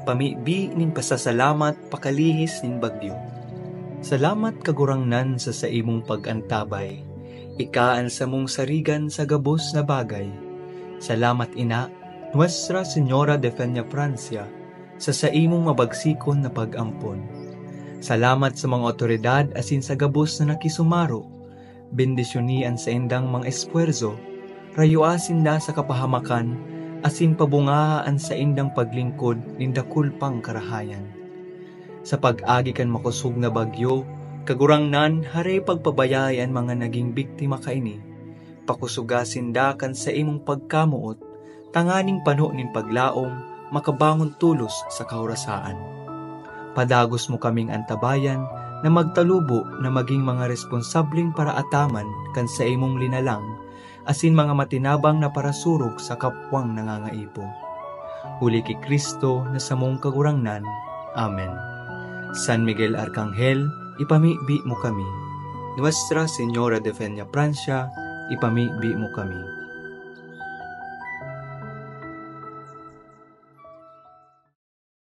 pamibi nin pasasalamat pakalihis nin bagyo. Salamat kagurangnan sa imong pag-antabay, ikaan sa mong sarigan sa gabos na bagay. Salamat ina, Nuestra Señora de Peña Francia, sa imong mabagsikon na pag-ampon. Salamat sa mga otoridad asin sa gabos na nakisumaro, bendisyonian sa indang mga espuerzo, rayuasin da sa kapahamakan, asin pabungaan sa indang paglingkod nindakul pang karahayan. Sa pag-agi kan makusog na bagyo, kagurangnan haray pagpabayayan mga naging biktima kaini, pakusugasin da kan sa imong pagkamuot, tanganing pano nin paglaom, makabangon tulos sa kaurasaan. Padagos mo kaming antabayan, na magtalubo na maging mga responsableng para ataman kan sa imong linalang, asin mga matinabang na parasurog sa kapwang nangangaipo. Huli kay Kristo na sa mong kagurangnan. Amen. San Miguel Arcangel, ipamibi mo kami. Nuestra Señora de Peña Francia, ipamibi mo kami.